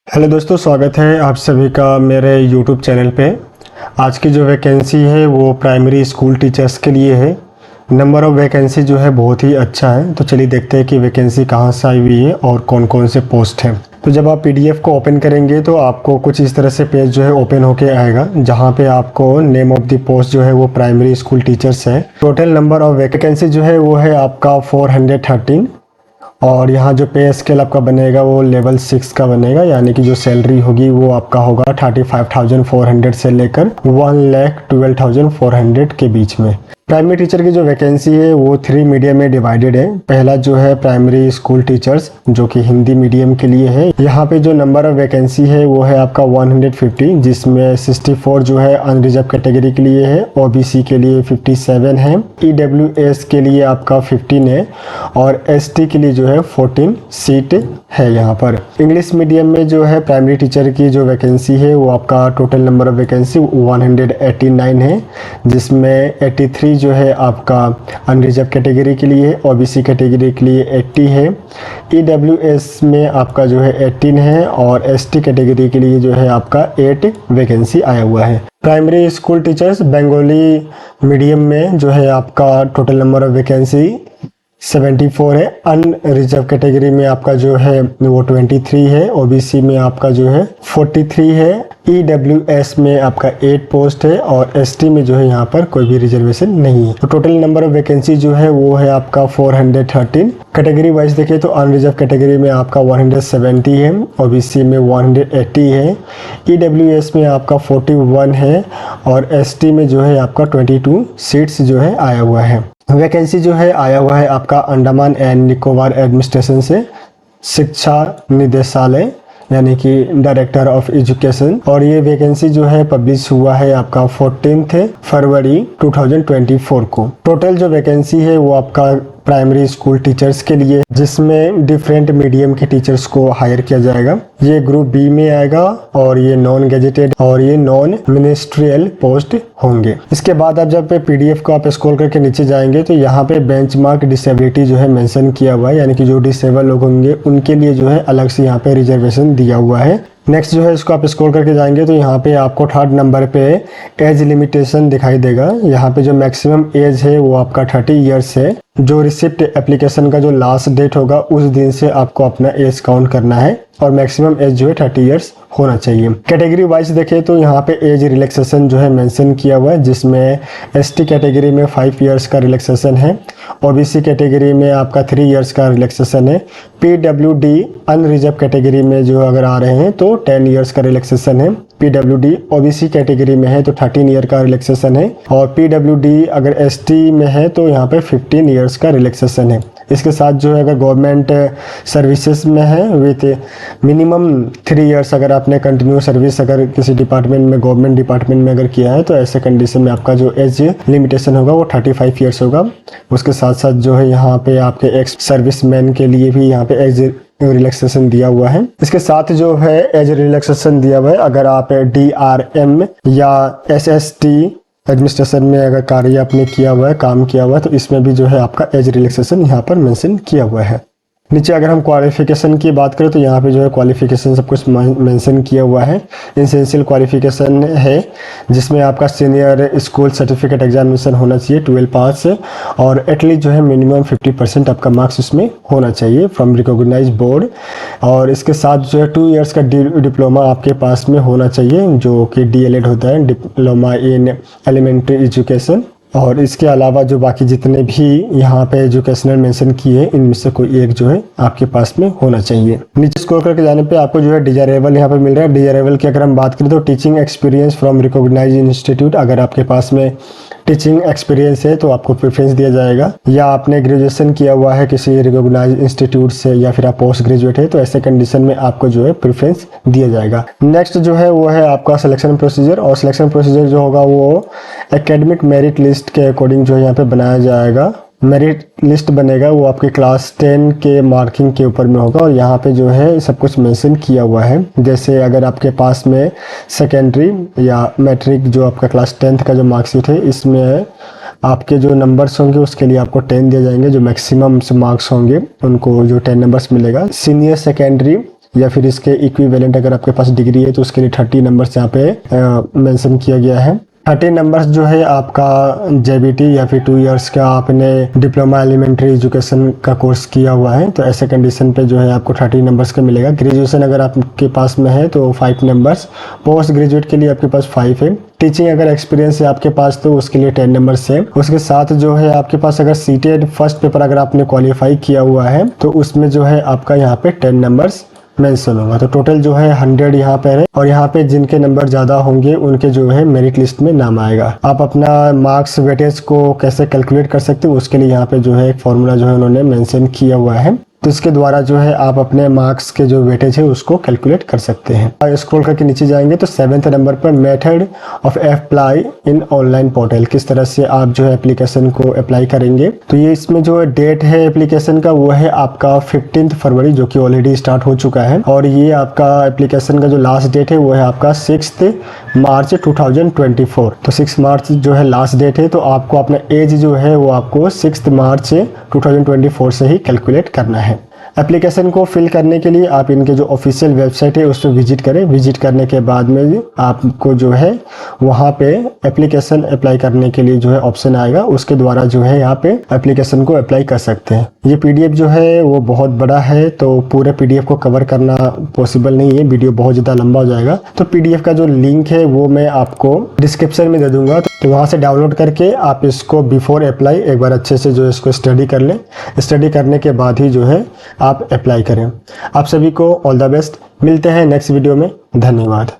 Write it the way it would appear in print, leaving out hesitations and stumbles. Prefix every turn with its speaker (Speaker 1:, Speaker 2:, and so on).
Speaker 1: Hello दोस्तों, स्वागत है आप सभी का मेरे YouTube चैनल पे। आज की जो वैकेंसी है वो प्राइमरी स्कूल टीचर्स के लिए है। नंबर ऑफ़ वैकेंसी जो है बहुत ही अच्छा है। तो चलिए देखते हैं कि वैकेंसी कहाँ से आई हुई है और कौन कौन से पोस्ट हैं। तो जब आप PDF को ओपन करेंगे तो आपको कुछ इस तरह से पेज जो है ओपन होके आएगा, जहाँ पे आपको नेम ऑफ़ द पोस्ट जो है वो प्राइमरी स्कूल टीचर्स है। टोटल नंबर ऑफ़ वैकेंसी जो है वो है आपका 413। और यहाँ जो पे स्केल आपका बनेगा वो लेवल 6 का बनेगा, यानी कि जो सैलरी होगी वो आपका होगा 35,400 से लेकर 1,12,400 के बीच में। प्राइमरी टीचर की जो वैकेंसी है वो 3 मीडियम में डिवाइडेड है। पहला जो है प्राइमरी स्कूल टीचर्स, जो कि हिंदी मीडियम के लिए है। यहाँ पे जो नंबर ऑफ वैकेंसी है वो है आपका 150, जिसमें 64 जो है अनरिजर्व कैटेगरी के लिए है, OBC के लिए 57 है, EWS के लिए आपका 15 है और ST के लिए जो है 14 सीट है। यहाँ पर इंग्लिश मीडियम में जो है प्राइमरी टीचर की जो वैकेंसी है वो आपका टोटल नंबर ऑफ वैकेंसी 189 है, जिसमें 83 जो है आपका अनरिजर्व कैटेगरी के लिए, OBC कैटेगरी के लिए 80 है, EWS में आपका जो है 18 है और ST कैटेगरी के लिए जो है आपका 8 वैकेंसी आया हुआ है। Primary school teachers Bengali medium में जो है आपका टोटल नंबर ऑफ वैकेंसी 74 है। अनरिजर्व कैटेगरी में आपका जो है वो 23 है, OBC में आपका जो है 43 है, EWS में आपका 8 पोस्ट है और ST में जो है यहाँ पर कोई भी रिजर्वेशन नहीं है। तो टोटल नंबर ऑफ वैकेंसी जो है वो है आपका 413। कैटेगरी वाइज देखिए तो अनरिजर्व कैटेगरी में आपका 170 है, OBC में 180 है, EWS में आपका 41 है और ST में जो है आपका 22 सीट्स जो है आया हुआ है। वैकेंसी जो है आया हुआ है आपका अंडमान एंड निकोबार एडमिनिस्ट्रेशन से, शिक्षा निदेशालय यानी कि डायरेक्टर ऑफ एजुकेशन। और ये वैकेंसी जो है पब्लिश हुआ है आपका 14 फरवरी 2024 को। टोटल जो वैकेंसी है वो आपका प्राइमरी स्कूल टीचर्स के लिए, जिसमें डिफरेंट मीडियम के टीचर्स को हायर किया जाएगा। ये ग्रुप बी में आएगा और ये नॉन गेजेटेड और ये नॉन मिनिस्ट्रियल पोस्ट होंगे। इसके बाद आप जब PDF को आप स्क्रॉल करके नीचे जाएंगे तो यहाँ पे बेंचमार्क डिसेबिलिटी जो है मेंशन किया हुआ है, यानी कि जो डिसेबल लोग होंगे उनके लिए जो है अलग से यहाँ पे रिजर्वेशन दिया हुआ है। नेक्स्ट जो है इसको आप स्क्रॉल करके जाएंगे तो यहाँ पे आपको 3rd नंबर पे एज लिमिटेशन दिखाई देगा। यहाँ पे जो मैक्सिमम एज है वो आपका 30 ईयर्स है। जो रिसिप्ट एप्लीकेशन का जो लास्ट डेट होगा उस दिन से आपको अपना एज काउंट करना है और मैक्सिमम एज जो है 30 ईयर्स होना चाहिए। कैटेगरी वाइज देखें तो यहाँ पे एज रिलैक्सेशन जो है मेंशन किया हुआ है, जिसमें ST कैटेगरी में 5 ईयर्स का रिलैक्सेशन है, OBC कैटेगरी में आपका 3 ईयर्स का रिलैक्सेशन है, PWD अनरिजर्व कैटेगरी में जो अगर आ रहे हैं तो 10 ईयर्स का रिलैक्सेशन है, PWD OBC कैटेगरी में है तो 13 ईयर का रिलैक्सेशन है और PWD अगर ST में है तो यहाँ पे 15 ईयर्स का रिलैक्सेशन है। इसके साथ जो है अगर गवर्नमेंट सर्विसेज में है विथ मिनिमम 3 ईयर्स, अगर आपने कंटिन्यू सर्विस अगर किसी डिपार्टमेंट में, गवर्नमेंट डिपार्टमेंट में अगर किया है तो ऐसे कंडीशन में आपका जो एज लिमिटेशन होगा वो 35 ईयर्स होगा। उसके साथ साथ जो है यहाँ पे आपके एक्स सर्विसमैन के लिए भी यहाँ पे एज रिलैक्सेशन दिया हुआ है। इसके साथ जो है एज रिलैक्सेशन दिया हुआ है अगर आप DRM या SST एडमिनिस्ट्रेशन में अगर कार्य आपने किया हुआ है, काम किया हुआ है, तो इसमें भी जो है आपका एज रिलैक्सेशन यहाँ पर मेंशन किया हुआ है। नीचे अगर हम क्वालिफिकेशन की बात करें तो यहाँ पे जो है क्वालिफिकेशन सब कुछ मेंशन किया हुआ है। एसेंशियल क्वालिफिकेशन है जिसमें आपका सीनियर स्कूल सर्टिफिकेट एग्जामिनेशन होना चाहिए 12 पास और एटलीस्ट जो है मिनिमम 50% आपका मार्क्स उसमें होना चाहिए फ्रॉम रिकॉग्नाइज्ड बोर्ड। और इसके साथ जो है 2 ईयर्स का डिप्लोमा आपके पास में होना चाहिए, जो कि DLED होता है, डिप्लोमा इन एलिमेंट्री एजुकेशन। और इसके अलावा जो बाकी जितने भी यहाँ पे एजुकेशनल मेंशन किए इनमें से कोई एक जो है आपके पास में होना चाहिए। नीचे स्क्रॉल करके जाने पे आपको जो है डिजायरेबल यहाँ पे मिल रहा है। डिजायरेबल की अगर हम बात करें तो teaching experience from recognised institute, अगर आपके पास में टीचिंग एक्सपीरियंस है तो आपको प्रेफरेंस दिया जाएगा, या आपने ग्रेजुएशन किया हुआ है किसी रिकॉग्नाइज्ड इंस्टीट्यूट से या फिर आप पोस्ट ग्रेजुएट है तो ऐसे कंडीशन में आपको जो है प्रेफरेंस दिया जाएगा। नेक्स्ट जो है वो है आपका सिलेक्शन प्रोसीजर, और सिलेक्शन प्रोसीजर जो होगा वो एकेडमिक मेरिट लिस्ट के अकॉर्डिंग जो है यहाँ पे बनाया जाएगा। मेरिट लिस्ट बनेगा वो आपके क्लास 10 के मार्किंग के ऊपर में होगा और यहाँ पे जो है सब कुछ मेंशन किया हुआ है। जैसे अगर आपके पास में सेकेंडरी या मैट्रिक जो आपका क्लास 10th का जो मार्कशीट है इसमें आपके जो नंबर्स होंगे उसके लिए आपको 10 दिए जाएंगे, जो मैक्सिमम मार्क्स होंगे उनको जो 10 नंबर्स मिलेगा। सीनियर सेकेंडरी या फिर इसके इक्विवेलेंट अगर आपके पास डिग्री है तो उसके लिए 30 नंबर्स यहाँ पे मेंशन किया गया है। 30 नंबर्स जो है आपका JBT या फिर 2 इयर्स का आपने डिप्लोमा एलिमेंट्री एजुकेशन का कोर्स किया हुआ है तो ऐसे कंडीशन पे जो है आपको 30 नंबर्स का मिलेगा। ग्रेजुएशन अगर आपके पास में है तो 5 नंबर्स, पोस्ट ग्रेजुएट के लिए आपके पास 5 है। टीचिंग अगर एक्सपीरियंस है आपके पास तो उसके लिए 10 नंबर्स है। उसके साथ जो है आपके पास अगर सीटेड फर्स्ट पेपर अगर आपने क्वालिफाई किया हुआ है तो उसमें जो है आपका यहाँ पे 10 नंबर्स मेंशन होगा। तो टोटल जो है 100 यहाँ पे है और यहाँ पे जिनके नंबर ज्यादा होंगे उनके जो है मेरिट लिस्ट में नाम आएगा। आप अपना मार्क्स वेटेज को कैसे कैलकुलेट कर सकते हो उसके लिए यहाँ पे जो है एक फॉर्मूला जो है उन्होंने मेंशन किया हुआ है, तो इसके द्वारा जो है आप अपने मार्क्स के जो वेटेज है उसको कैलकुलेट कर सकते हैं। स्क्रॉल करके नीचे जाएंगे तो 7th नंबर पर method of apply in online portal, किस तरह से आप जो है एप्लीकेशन को अप्लाई करेंगे। तो ये इसमें जो डेट है एप्लीकेशन का वो है आपका 15 फरवरी जो कि ऑलरेडी स्टार्ट हो चुका है और ये आपका एप्लीकेशन का जो लास्ट डेट है वो है आपका 6 मार्च 2024। तो 6 मार्च जो है लास्ट डेट है, तो आपको अपना एज जो है वो आपको 6 मार्च 2024 से ही कैलकुलेट करना है। एप्लीकेशन को फिल करने के लिए आप इनके जो ऑफिशियल वेबसाइट है उस पर विजिट करें। विजिट करने के बाद में आपको जो है वहाँ पे एप्लीकेशन अप्लाई करने के लिए जो है ऑप्शन आएगा, उसके द्वारा जो है यहाँ पे एप्लीकेशन को अप्लाई कर सकते हैं। ये PDF जो है वो बहुत बड़ा है तो पूरे PDF को कवर करना पॉसिबल नहीं है, वीडियो बहुत ज़्यादा लंबा हो जाएगा। तो PDF का जो लिंक है वो मैं आपको डिस्क्रिप्शन में दे दूंगा, तो वहाँ से डाउनलोड करके आप इसको बिफोर अप्लाई एक बार अच्छे से जो है इसको स्टडी कर लें। स्टडी करने के बाद ही जो है आप अप्लाई करें। आप सभी को ऑल द बेस्ट। मिलते हैं नेक्स्ट वीडियो में। धन्यवाद।